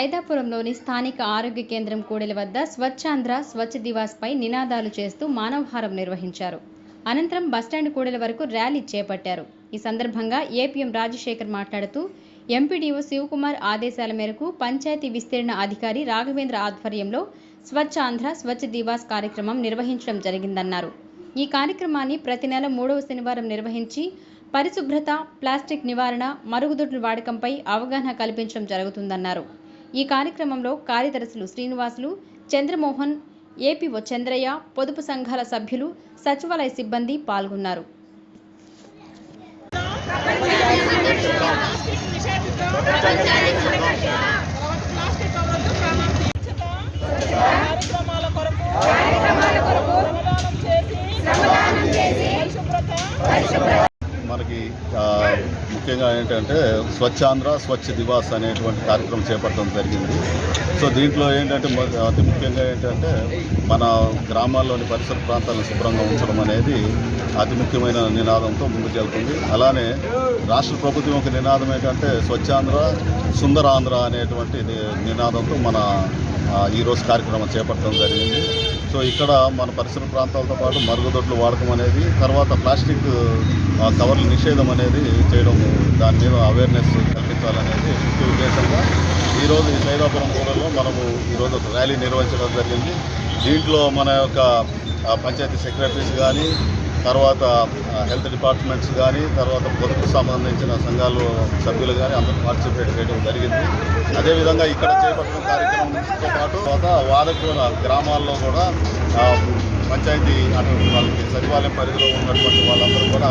సైదాపురంలోని స్థానిక ఆరోగ్య కేంద్రం కూడలి వద్ద స్వచ్ఛాంధ్ర స్వచ్ఛ దివాస్ పై నినాదాలు చేస్తూ మానవహారం నిర్వహించారు. అనంతరం బస్టాండ్ కూడలి వరకు ర్యాలీ చేపట్టారు. ఈ సందర్భంగా ఏపీఎం రాజశేఖర్ మాట్లాడుతూ ఎంపీడీఓ శివకుమార్ ఆదేశాల మేరకు పంచాయతీ విస్తీర్ణ అధికారి రాఘవేంద్ర ఆధ్వర్యంలో స్వచ్ఛాంధ్ర స్వచ్ఛ దివాస్ కార్యక్రమం నిర్వహించడం జరిగిందన్నారు. ఈ కార్యక్రమాన్ని ప్రతి నెల 3వ శనివారం నిర్వహించి పరిశుభ్రత, ప్లాస్టిక్ నివారణ, మరుగుదొడ్ల వాడకంపై అవగాహన కల్పించడం జరుగుతుందన్నారు. ఈ కార్యక్రమంలో కార్యదర్శులు శ్రీనివాసులు, చంద్రమోహన్, ఏపీఓ చంద్రయ్య, పొదుపు సంఘాల సభ్యులు, సచివాలయ సిబ్బంది పాల్గొన్నారు. మనకి ముఖ్యంగా ఏంటంటే స్వచ్ఛాంధ్ర స్వచ్ఛ దివాస్ అనేటువంటి కార్యక్రమం చేపట్టడం జరిగింది. సో దీంట్లో ఏంటంటే అతి ముఖ్యంగా ఏంటంటే మన గ్రామాల్లోని పరిసర ప్రాంతాలను శుభ్రంగా ఉంచడం అనేది అతి ముఖ్యమైన నినాదంతో ముందుకెళ్తుంది. అలానే రాష్ట్ర ప్రభుత్వం ఒక నినాదం ఏంటంటే స్వచ్ఛాంధ్ర సుందరాంధ్ర అనేటువంటి నినాదంతో మన ఈరోజు కార్యక్రమం చేపట్టడం జరిగింది. సో ఇక్కడ మన పరిసర ప్రాంతాలతో పాటు మరుగుదొడ్లు వాడకం అనేది, తర్వాత ప్లాస్టిక్ కవర్ల నిషేధం అనేది చేయడం, దాని మీద అవేర్నెస్ కల్పించాలనేది ముఖ్య ఉద్దేశంగా ఈరోజు ఈ సైదాపురం కూడలిలో మనము ఈరోజు ఒక ర్యాలీ నిర్వహించడం జరిగింది. దీంట్లో మన యొక్క పంచాయతీ సెక్రటరీస్ కానీ, తర్వాత హెల్త్ డిపార్ట్మెంట్స్ కానీ, తర్వాత పొదుపు సంబంధించిన సంఘాలు సభ్యులు కానీ అందరూ పార్టిసిపేట్ చేయడం జరిగింది. అదేవిధంగా ఇక్కడ చేపట్టిన కార్యక్రమంతో పాటు వారికి గ్రామాల్లో కూడా పంచాయతీ అటువంటి వాళ్ళకి సచివాలయం పరిధిలో ఉన్నటువంటి వాళ్ళందరూ కూడా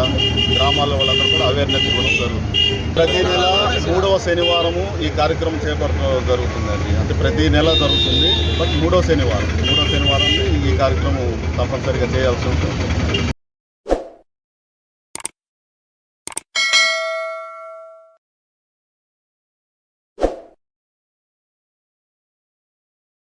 గ్రామాల్లో వాళ్ళందరూ కూడా అవేర్నెస్ ఇవ్వడం జరుగుతుంది. ప్రతి నెల 3వ శనివారము ఈ కార్యక్రమం చేపట్టడం జరుగుతుందండి. అంటే ప్రతి నెల జరుగుతుంది, బట్ 3వ శనివారం ఈ కార్యక్రమం తప్పనిసరిగా చేయాల్సి ఉంటుంది.